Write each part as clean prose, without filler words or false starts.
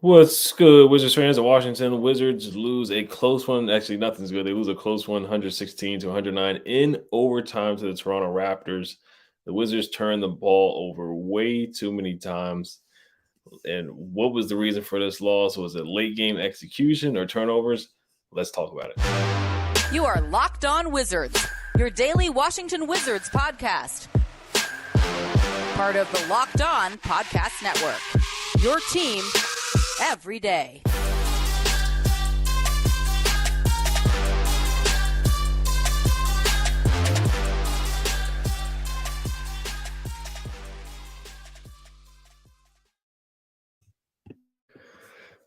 What's good, Wizards fans of Washington? Wizards lose a close one. Actually, nothing's good. They lose a close one, 116 to 109 in overtime to the Toronto Raptors. The Wizards turned the ball over way too many times. And what was the reason for this loss? Was it late game execution or turnovers? Let's talk about it. You are Locked On Wizards, your daily Washington Wizards podcast. Part of the Locked On Podcast Network. Your team every day.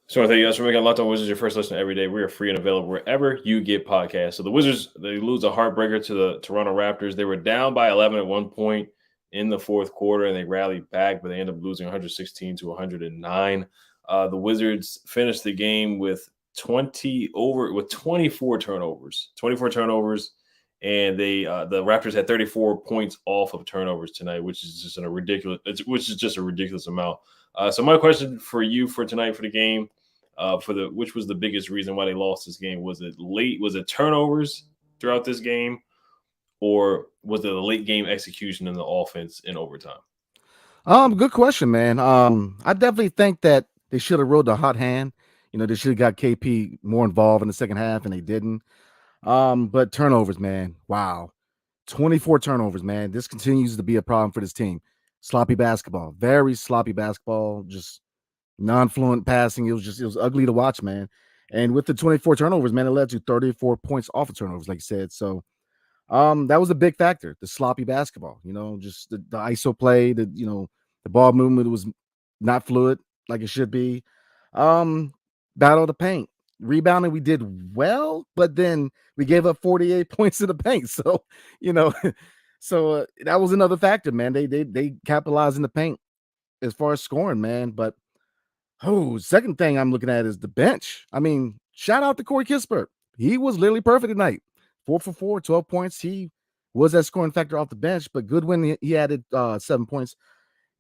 So I want to thank you guys for making Locked On Wizards your first listen every day. We are free and available wherever you get podcasts. So the Wizards, they lose a heartbreaker to the Toronto Raptors. They were down by 11 at one point in the fourth quarter, and they rallied back, but they ended up losing 116 to 109. The Wizards finished the game with 24 turnovers. 24 turnovers, and the Raptors had 34 points off of turnovers tonight, which is just a ridiculous amount. So my question for you for tonight for the game, which was the biggest reason why they lost this game? Was it late? Was it turnovers throughout this game, or was it a late game execution in the offense in overtime? Good question, man. I definitely think that they should have rode the hot hand. They should have got KP more involved in the second half, and they didn't. But turnovers, man. Wow. 24 turnovers, man. This continues to be a problem for this team. Sloppy basketball, very sloppy basketball, just non-fluent passing. It was ugly to watch, man. And with the 24 turnovers, man, it led to 34 points off of turnovers, like you said. So that was a big factor, the sloppy basketball, just the ISO play, the ball movement was not fluid like it should be. Battle of the paint. Rebounding, we did well, but then we gave up 48 points in the paint. So, so that was another factor, man. They capitalized in the paint as far as scoring, man. But second thing I'm looking at is the bench. I mean, shout out to Corey Kispert. He was literally perfect tonight. 4 for 4, 12 points. He was that scoring factor off the bench, but Goodwin, he added 7 points.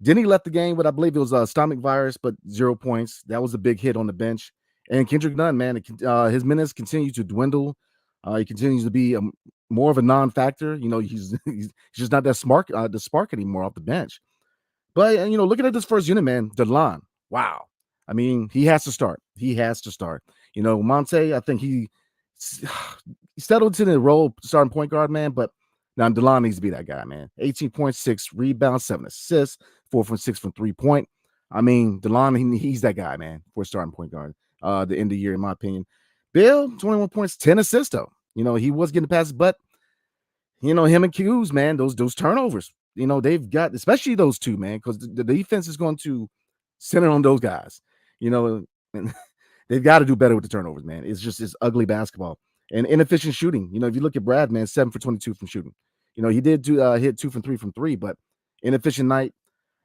Then he left the game with, I believe it was a stomach virus, but 0 points. That was a big hit on the bench. And Kendrick Nunn, man, his minutes continue to dwindle. He continues to be more of a non-factor. He's just not that smart, the spark anymore off the bench. But, looking at this first unit, man, DeLon, wow. I mean, he has to start. Monte, I think he settled into the role starting point guard, man, but now DeLon needs to be that guy, man. 18.6 rebounds, 7 assists, 4 from 6 from 3-point. I mean, DeLon, he's that guy, man, for a starting point guard. The end of the year, in my opinion. Bill, 21 points, 10 assists, though. He was getting passes, but, him and Q's, man, those turnovers, they've got, especially those two, man, because the defense is going to center on those guys, and they've got to do better with the turnovers, man. It's ugly basketball and inefficient shooting. If you look at Brad, man, 7 for 22 from shooting. He did hit 2 from 3 from 3, but inefficient night.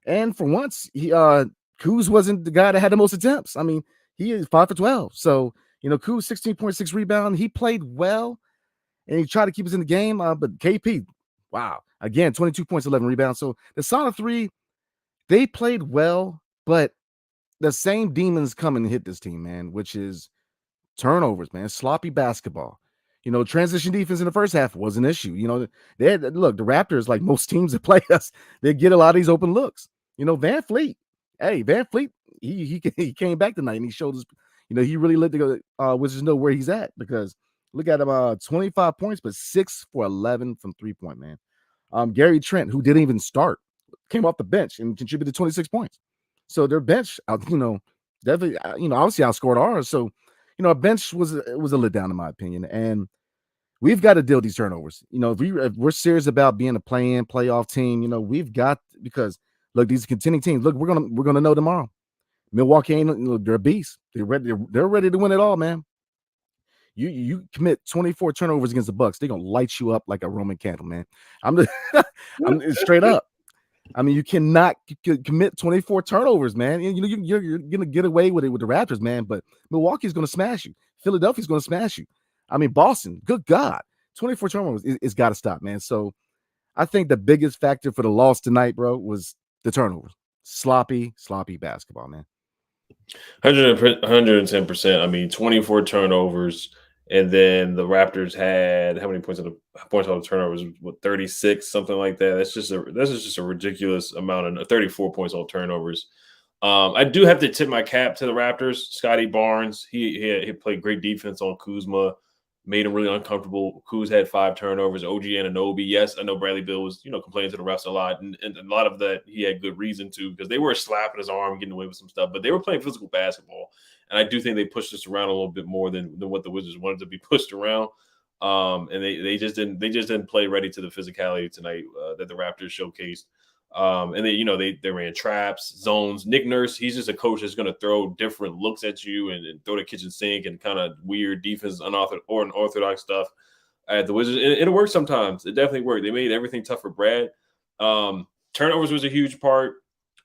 And for once, Kuz wasn't the guy that had the most attempts. I mean, he is 5 for 12. So, Kuz 16.6 rebound. He played well, and he tried to keep us in the game. But KP, wow, again, 22 points, 11 rebounds. So the solid three, they played well, but the same demons come and hit this team, man, which is turnovers, man, sloppy basketball. Transition defense in the first half was an issue. The Raptors, like most teams that play us, they get a lot of these open looks. Van Fleet, he came back tonight and he showed us, he really let the Wizards know where he's at, because look at him, 25 points, but 6 for 11 from 3-point, man. Gary Trent, who didn't even start, came off the bench and contributed 26 points. So their bench, definitely, obviously outscored ours. So, our bench was a letdown, in my opinion. And we've got to deal with these turnovers. If we're serious about being a play-in, playoff team, we've got, because look, these contending teams, look, we're gonna know tomorrow. Milwaukee ain't, they're a beast. They're ready to win it all, man. You commit 24 turnovers against the Bucks, they're gonna light you up like a Roman candle, man. I'm straight up. I mean, you cannot commit 24 turnovers, man. You're gonna get away with it with the Raptors, man. But Milwaukee's gonna smash you. Philadelphia's gonna smash you. I mean, Boston, good God, 24 turnovers, it's got to stop, man. So I think the biggest factor for the loss tonight, bro, was the turnovers. Sloppy basketball, man. 110%. I mean, 24 turnovers, and then the Raptors had how many points on the turnovers? What, 36, something like that. That's just a ridiculous amount of 34 points on turnovers. I do have to tip my cap to the Raptors. Scotty Barnes, he played great defense on Kuzma, made him really uncomfortable. Kuz had 5 turnovers. OG Anunoby, yes, I know Bradley Beal was complaining to the refs a lot, and a lot of that he had good reason to because they were slapping his arm, getting away with some stuff, but they were playing physical basketball, and I do think they pushed this around a little bit more than what the Wizards wanted to be pushed around. And they just didn't play ready to the physicality tonight that the Raptors showcased. And they ran traps, zones. Nick Nurse, he's just a coach that's going to throw different looks at you and throw the kitchen sink and kind of weird defense, unorthodox stuff at the Wizards. And it worked sometimes. It definitely worked. They made everything tough for Brad. Turnovers was a huge part.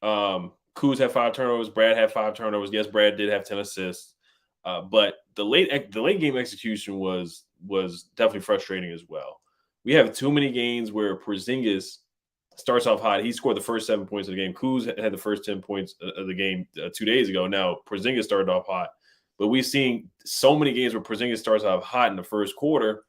Kuz had 5 turnovers. Brad had 5 turnovers. Yes, Brad did have 10 assists. But the late game execution was definitely frustrating as well. We have too many games where Porzingis starts off hot. He scored the first 7 points of the game. Kuz had the first 10 points of the game 2 days ago. Now Porzingis started off hot, but we've seen so many games where Porzingis starts off hot in the first quarter,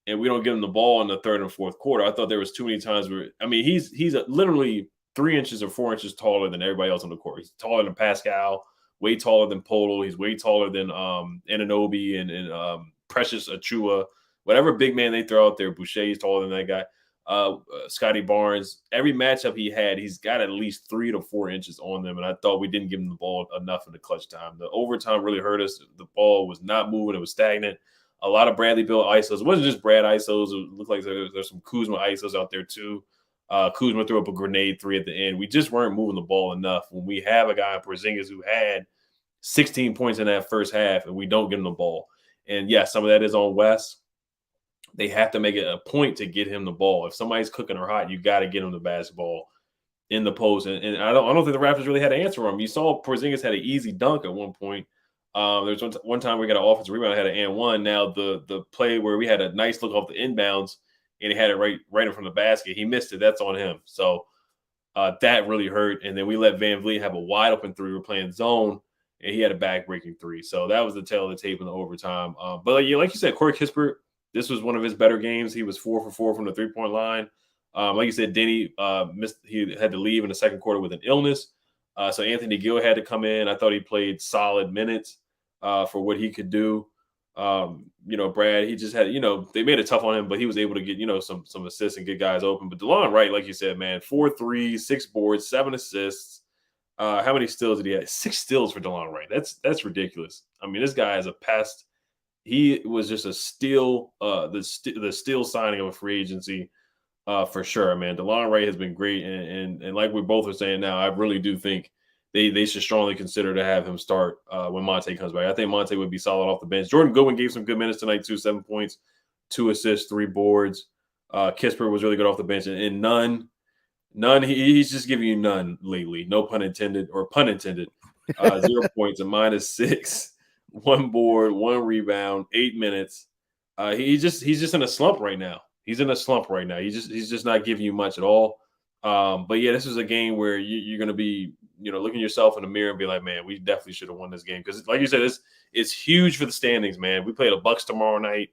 and we don't give him the ball in the third and fourth quarter. I thought there was too many times where he's literally 3 inches or 4 inches taller than everybody else on the court. He's taller than Pascal, way taller than Polo. He's way taller than Anunoby and Precious Achua. Whatever big man they throw out there, Boucher is taller than that guy. Scotty Barnes, every matchup he had, he's got at least 3 to 4 inches on them. And I thought we didn't give him the ball enough in the clutch time. The overtime really hurt us. The ball was not moving. It was stagnant. A lot of Bradley Beal ISOs. It wasn't just Brad ISOs. It looked like there's some Kuzma ISOs out there too. Kuzma threw up a grenade 3 at the end. We just weren't moving the ball enough. When we have a guy in Porzingis who had 16 points in that first half and we don't give him the ball. And yeah, some of that is on Wes. They have to make it a point to get him the ball. If somebody's cooking or hot, you got to get him the basketball in the post. And I don't think the Raptors really had an answer for him. You saw Porzingis had an easy dunk at one point. There's one time we got an offensive rebound, had an and one. Now the play where we had a nice look off the inbounds and he had it right in front of the basket. He missed it. That's on him. So that really hurt. And then we let Van Vliet have a wide open 3. We're playing zone, and he had a back-breaking 3. So that was the tail of the tape in the overtime. But like you said, Corey Kispert, this was one of his better games. He was 4 for 4 from the 3-point line. Like you said, Denny missed. He had to leave in the second quarter with an illness. So Anthony Gill had to come in. I thought he played solid minutes for what he could do. Brad, he just had, they made it tough on him, but he was able to get, some assists and get guys open. But DeLon Wright, like you said, man, 4 threes, 6 boards, 7 assists. How many steals did he have? 6 steals for DeLon Wright. That's ridiculous. I mean, this guy is a pest. He was just a steal, the steal signing of a free agency for sure, man. DeLon Wright has been great, and like we both are saying now, I really do think they should strongly consider to have him start when Monte comes back. I think Monte would be solid off the bench. Jordan Goodwin gave some good minutes tonight too, 7 points, 2 assists, 3 boards. Kispert was really good off the bench, and none. He's just giving you none lately. No pun intended, or pun intended. 0 points, a -6. 1 board, 1 rebound, 8 minutes. He's just in a slump right now. He's in a slump right now. He's just not giving you much at all. But yeah, this is a game where you're going to be, looking yourself in the mirror and be like, man, we definitely should have won this game because, like you said, it's huge for the standings, man. We play the Bucks tomorrow night,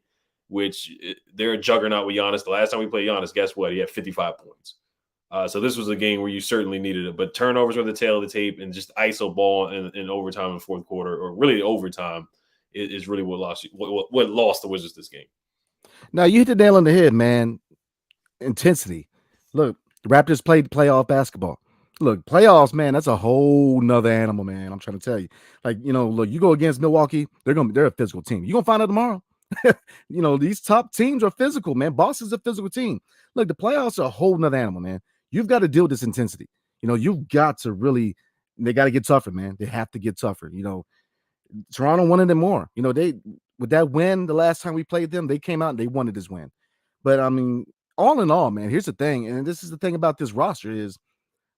which they're a juggernaut with Giannis. The last time we played Giannis, guess what? He had 55 points. So this was a game where you certainly needed it, but turnovers were the tail of the tape, and just ISO ball in overtime in the fourth quarter, or really overtime, is really what lost the Wizards this game. Now you hit the nail on the head, man. Intensity. Look, the Raptors played playoff basketball. Look, playoffs, man, that's a whole nother animal, man. I'm trying to tell you. Like, look, you go against Milwaukee, they're a physical team. You're gonna find out tomorrow. These top teams are physical, man. Boston's a physical team. Look, the playoffs are a whole nother animal, man. You've got to deal with this intensity. You've got to really, they got to get tougher, man. They have to get tougher. Toronto wanted it more. They, with that win the last time we played them, they came out and they wanted this win. But I mean, all in all, man, here's the thing, and this is the thing about this roster is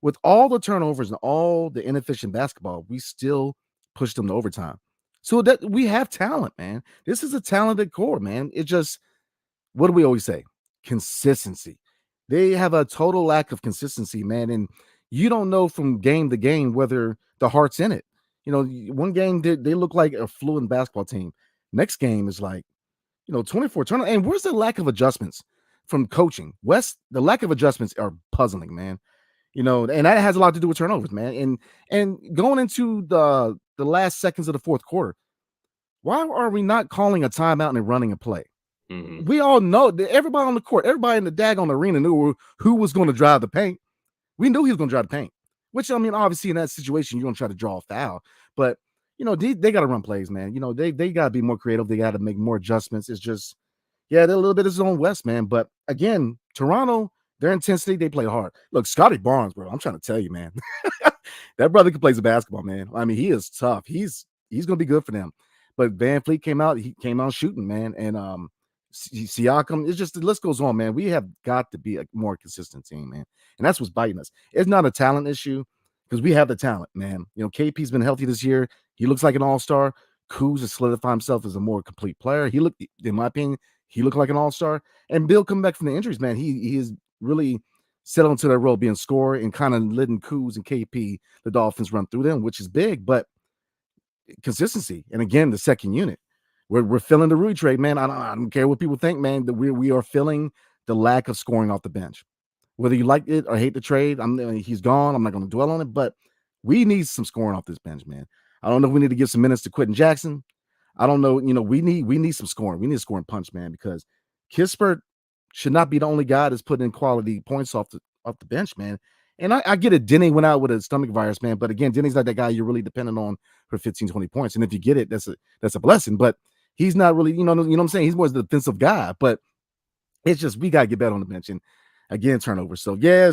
with all the turnovers and all the inefficient basketball, we still push them to overtime. So that we have talent, man. This is a talented core, man. It just, what do we always say? Consistency. They have a total lack of consistency, man. And you don't know from game to game whether the heart's in it. One game they look like a fluent basketball team. Next game is like, 24 turnovers. And where's the lack of adjustments from coaching? West, the lack of adjustments are puzzling, man. And that has a lot to do with turnovers, man. And going into the last seconds of the fourth quarter, why are we not calling a timeout and running a play? Mm-hmm. We all know that everybody on the court, everybody in the daggone arena knew who was going to drive the paint. We knew he was going to drive the paint, which, I mean, obviously in that situation, you're going to try to draw a foul. But, they got to run plays, man. They got to be more creative. They got to make more adjustments. It's just, they're a little bit of zone West, man. But again, Toronto, their intensity, they play hard. Look, Scotty Barnes, bro, I'm trying to tell you, man. That brother can play some basketball, man. I mean, he is tough. He's going to be good for them. But Van Fleet came out shooting, man. And Siakam, it's just, the list goes on, man. We have got to be a more consistent team, man. And that's what's biting us. It's not a talent issue because we have the talent, man. KP's been healthy this year. He looks like an all-star. Kuz has solidified himself as a more complete player. He looked, in my opinion, like an all-star. And Bill coming back from the injuries, man, he is really settled into that role being scorer and kind of letting Kuz and KP, the Dolphins, run through them, which is big. But consistency, and again, the second unit. We're filling the Rui trade, man. I don't care what people think, man. That we are filling the lack of scoring off the bench. Whether you like it or hate the trade, he's gone. I'm not going to dwell on it, but we need some scoring off this bench, man. I don't know if we need to give some minutes to Quentin Jackson. I don't know. We need some scoring. We need a scoring punch, man, because Kispert should not be the only guy that's putting in quality points off the bench, man. And I get it. Denny went out with a stomach virus, man. But again, Denny's not that guy you're really dependent on for 15, 20 points. And if you get it, that's a blessing. But he's not really, you know what I'm saying? He's more the defensive guy. But it's just, we got to get better on the bench. And again, turnovers. So yeah,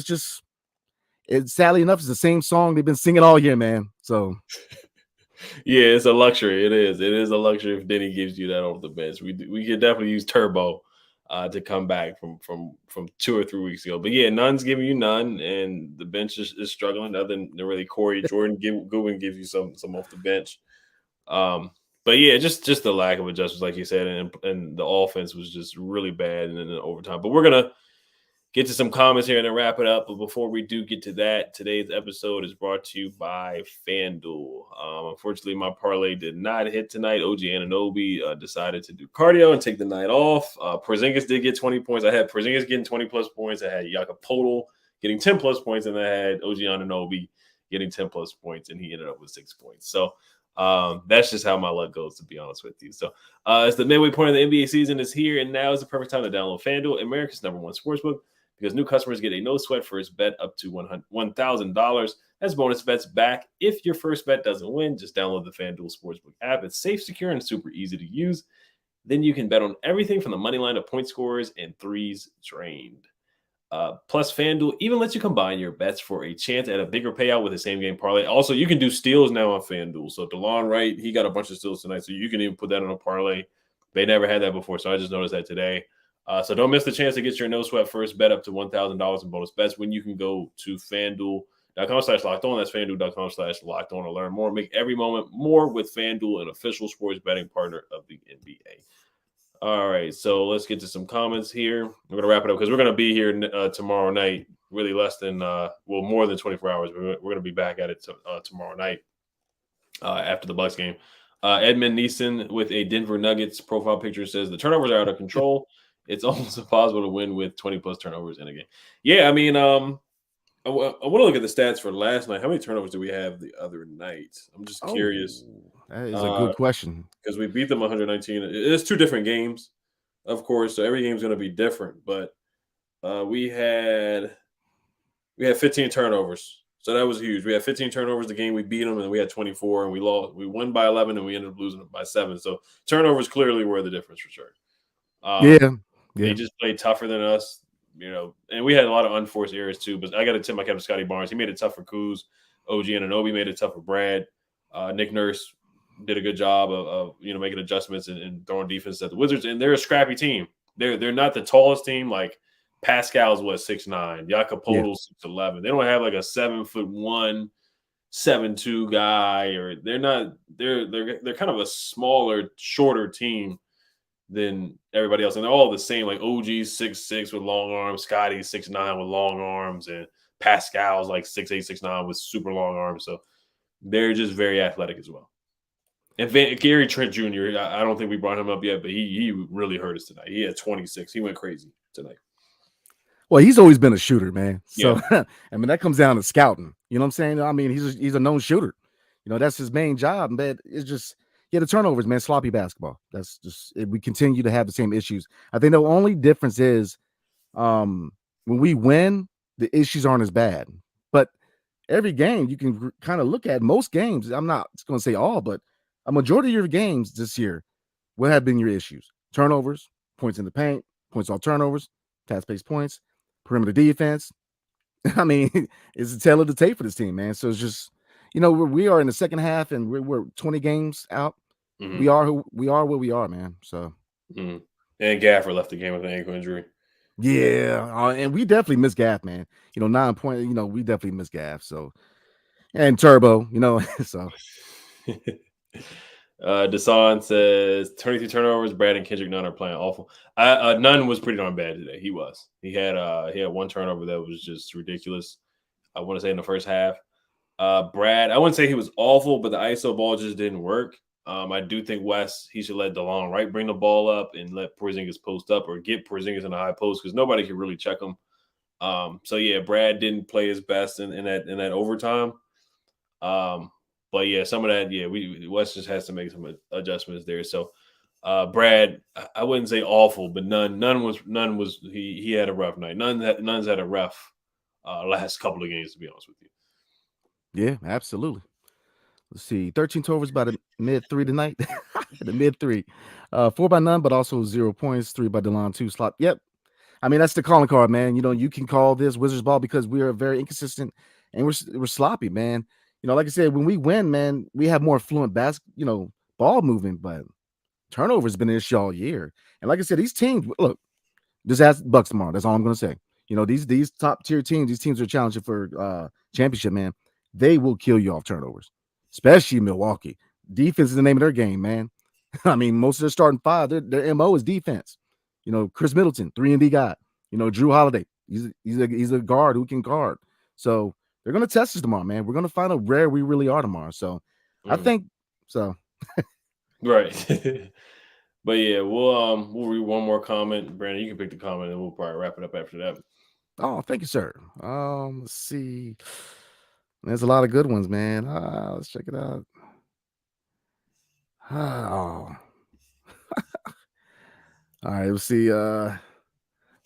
it's sadly enough, it's the same song they've been singing all year, man. So yeah, it's a luxury. It is a luxury if Denny gives you that off the bench. We could definitely use Turbo to come back from 2 or 3 weeks ago. But yeah, none's giving you none, and the bench is struggling. Other than really Corey Jordan, Goodwin gives you some off the bench. But yeah, just the lack of adjustments, like you said, and the offense was just really bad in the overtime. But we're gonna get to some comments here and then wrap it up. But before we do get to that, today's episode is brought to you by FanDuel. Unfortunately, my parlay did not hit tonight. OG Anunoby decided to do cardio and take the night off. Porzingis did get 20 points. I had Porzingis getting 20-plus points. I had Jakob Poeltl getting 10-plus points, and I had OG Anunoby getting 10-plus points, and he ended up with 6 points. So that's just how my luck goes, to be honest with you. So as the midway point of the NBA season is here, and now is the perfect time to download FanDuel, America's #1 sportsbook, because new customers get a no-sweat first bet up to $1,000. That's bonus bets back if your first bet doesn't win. Just download the FanDuel Sportsbook app. It's safe, secure, and super easy to use. Then you can bet on everything from the money line to point scorers and threes drained. Plus, FanDuel even lets you combine your bets for a chance at a bigger payout with the same game parlay. Also, you can do steals now on FanDuel. So DeLon Wright, he got a bunch of steals tonight, so you can even put that on a parlay. They never had that before, so I just noticed that today. So don't miss the chance to get your no-sweat first bet up to $1,000 in bonus bets when you can go to FanDuel.com/lockedon. That's FanDuel.com/lockedon to learn more. Make every moment more with FanDuel, an official sports betting partner of the NBA. All right, so let's get to some comments here. We're going to wrap it up because we're going to be here tomorrow night, really less than, more than 24 hours. We're going to be back at it tomorrow night after the Bucks game. Edmund Neeson with a Denver Nuggets profile picture says the turnovers are out of control. It's almost impossible to win with 20-plus turnovers in a game. Yeah, I mean, I want to look at the stats for last night. How many turnovers did we have the other night? I'm just curious. That is a good question. Because we beat them 119. It's 2 different games, of course, so every game's going to be different. But we had 15 turnovers. So that was huge. We had 15 turnovers the game. We beat them, and we had 24, and we lost. We won by 11, and we ended up losing by 7. So turnovers clearly were the difference for sure. Yeah. They just played tougher than us, and we had a lot of unforced errors too. But I got to tip my cap to Scotty Barnes. He made it tough for Kuz. OG Anunoby made it tough for Brad. Nick Nurse did a good job of making adjustments and throwing defense at the Wizards. And they're a scrappy team. They're not the tallest team. Like Pascal's 6'9", Jakob Poeltl's 6'11". They don't have like a 7'1", 7'2" guy, or they're not. They're kind of a smaller, shorter team than everybody else, and they're all the same. Like OG's 6'6" with long arms, Scotty's 6'9" with long arms, and Pascal's 6'8", 6'9" with super long arms. So They're just very athletic as well. And Gary Trent Jr., I don't think we brought him up yet, but he really hurt us tonight. He had 26. He went crazy tonight. Well, he's always been a shooter, man. So Yeah. I mean, that comes down to scouting. You know what I'm saying? I mean, he's a known shooter. You know, that's his main job. But it's just the turnovers, man. Sloppy basketball. That's just we continue to have the same issues. I think the only difference is when we win, the issues aren't as bad. But every game you can kind of look at most games. I'm not going to say all, but a majority of your games this year, what have been your issues? Turnovers, points in the paint, points off turnovers, fast-paced points, perimeter defense. I mean, it's the tail of the tape for this team, man. So it's just, we are in the second half and we're 20 games out. Mm-hmm. We are what we are, man. So, and Gaffer left the game with an ankle injury. Yeah, and we definitely miss Gaff, man. 9 point. We definitely miss Gaff. So, and Turbo, so. Desan says 23 turnovers. Brad and Kendrick Nunn are playing awful. Nunn was pretty darn bad today. He was. He had one turnover that was just ridiculous. I want to say in the first half. Brad, I wouldn't say he was awful, but the ISO ball just didn't work. I do think Wes, he should let DeLon Wright bring the ball up and let Porzingis post up or get Porzingis in a high post because nobody can really check him. So yeah, Brad didn't play his best in that overtime. But yeah, some of that, Wes just has to make some adjustments there. So Brad, I wouldn't say awful, but Nunn was he had a rough night. Nunn's had a rough last couple of games, to be honest with you. Yeah, absolutely. Let's see, 13 turnovers by the mid-3 tonight. The mid-3. 4 by Nunn, but also 0 points, 3 by DeLon, 2 slot. Yep. I mean, that's the calling card, man. You can call this Wizards ball because we are very inconsistent and we're sloppy, man. Like I said, when we win, man, we have more fluent ball movement, but turnovers has been an issue all year. And like I said, these teams, look, just ask Bucks tomorrow. That's all I'm going to say. These top tier teams, these teams are challenging for championship, man. They will kill you off turnovers, especially Milwaukee. Defense is the name of their game, man. I mean, most of their starting five, their MO is defense. Chris Middleton, 3-and-D guy. Drew Holiday, he's a guard who can guard. So they're going to test us tomorrow, man. We're going to find out where we really are tomorrow. So I think so. Right. But yeah, we'll read one more comment. Brandon, you can pick the comment and we'll probably wrap it up after that. Oh, thank you, sir. Let's see. There's a lot of good ones, man. Let's check it out. Oh. All right, we'll see. Man,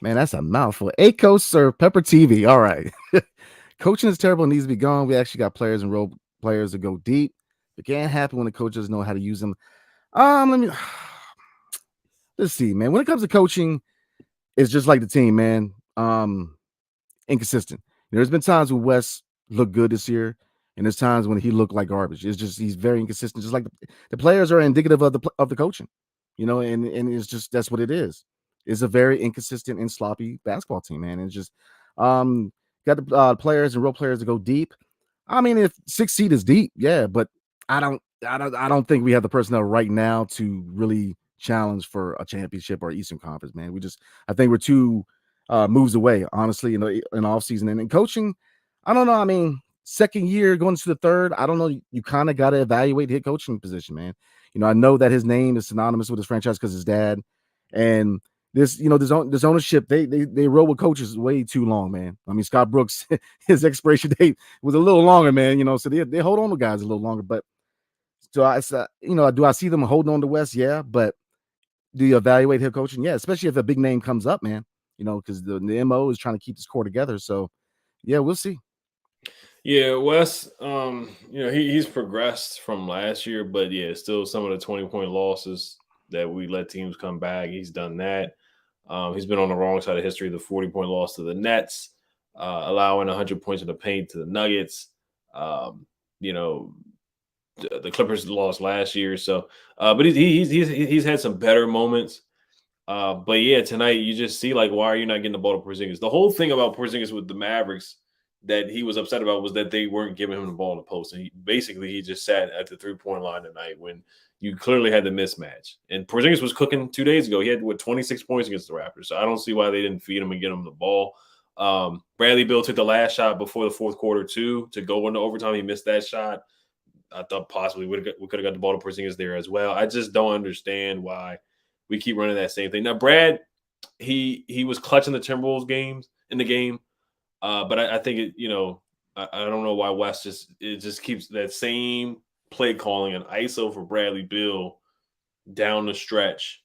that's a mouthful. Coach or Pepper TV. All right. Coaching is terrible and needs to be gone. We actually got players and role players to go deep. It can't happen when the coach doesn't know how to use them. Let's see, man. When it comes to coaching, it's just like the team, man. Inconsistent. There's been times when Wes looked good this year, and there's times when he looked like garbage. It's just he's very inconsistent. Just like the players are indicative of the coaching, and it's just that's what it is. It's a very inconsistent and sloppy basketball team, man. And it's just got the players and role players to go deep. I mean, if 6 seed is deep, yeah, but I don't think we have the personnel right now to really challenge for a championship or Eastern Conference, man. I think we're two moves away, honestly, in off season and in coaching. I don't know. I mean, second year going to the third, I don't know. You kind of got to evaluate his coaching position, man. I know that his name is synonymous with his franchise because his dad, and this ownership, they roll with coaches way too long, man. I mean, Scott Brooks, his expiration date was a little longer, man. So they hold on to guys a little longer. But do I see them holding on to West? Yeah, but do you evaluate head coaching? Yeah, especially if a big name comes up, man. Because the MO is trying to keep this core together. So yeah, we'll see. Yeah, Wes, he's progressed from last year, but yeah, still some of the 20-point losses that we let teams come back. He's done that. He's been on the wrong side of history, the 40-point loss to the Nets, allowing 100 points in the paint to the Nuggets. The Clippers lost last year. So, but he's had some better moments. But yeah, tonight you just see why are you not getting the ball to Porzingis? The whole thing about Porzingis with the Mavericks that he was upset about was that they weren't giving him the ball in the post. And he just sat at the 3-point line tonight when you clearly had the mismatch. And Porzingis was cooking 2 days ago. He had 26 points against the Raptors. So I don't see why they didn't feed him and get him the ball. Bradley Beal took the last shot before the fourth quarter too to go into overtime. He missed that shot. I thought possibly we could have got the ball to Porzingis there as well. I just don't understand why we keep running that same thing. Now, Brad, he was clutching the Timberwolves games in the game, but I think I don't know why West just keeps that same play calling and ISO for Bradley Beal down the stretch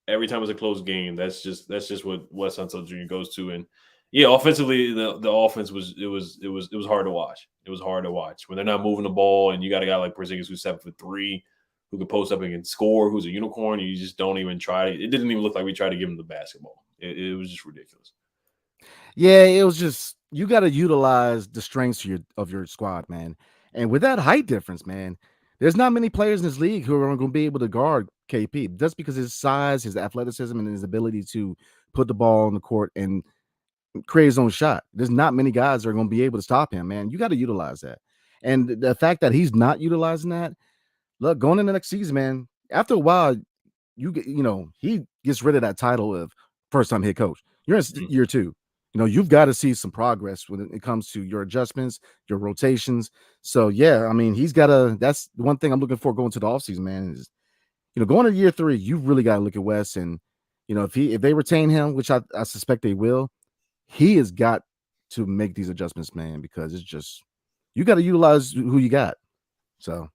every time it's a close game. That's just what Wes Unseld Jr. goes to. And yeah, offensively, the offense was hard to watch. It was hard to watch when they're not moving the ball, and you got a guy like Porzingis who's 7'3", who can post up and can score, who's a unicorn. You just don't even try. It didn't even look like we tried to give him the basketball. It was just ridiculous. Yeah, it was just you got to utilize the strengths of your squad, man. And with that height difference, man, there's not many players in this league who are going to be able to guard KP just because his size, his athleticism, and his ability to put the ball on the court and create his own shot. There's not many guys that are going to be able to stop him, man. You got to utilize that. And the fact that he's not utilizing that, look, going into the next season, man, after a while, he gets rid of that title of first-time head coach. You're in year 2. You've got to see some progress when it comes to your adjustments, your rotations. So, yeah, I mean, that's the one thing I'm looking for going to the offseason, man, is, going to year 3, you really got to look at Wes. And, if they retain him, which I suspect they will, he has got to make these adjustments, man, because it's just, you got to utilize who you got. So.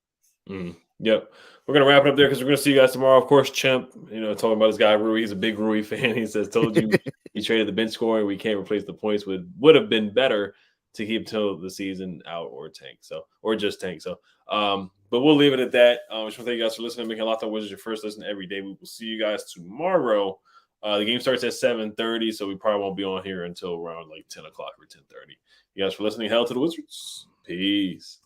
Yep. We're going to wrap it up there because we're going to see you guys tomorrow. Of course, Chimp, talking about this guy, Rui. He's a big Rui fan. He says, told you he traded the bench scoring. We can't replace the points. Would have been better to keep till the season out or tank. Or just tank. But we'll leave it at that. I just want to thank you guys for listening. Making Locked On Wizards your first listen every day. We will see you guys tomorrow. The game starts at 7:30, so we probably won't be on here until around like 10 o'clock or 10:30. You guys for listening. Hell to the Wizards. Peace.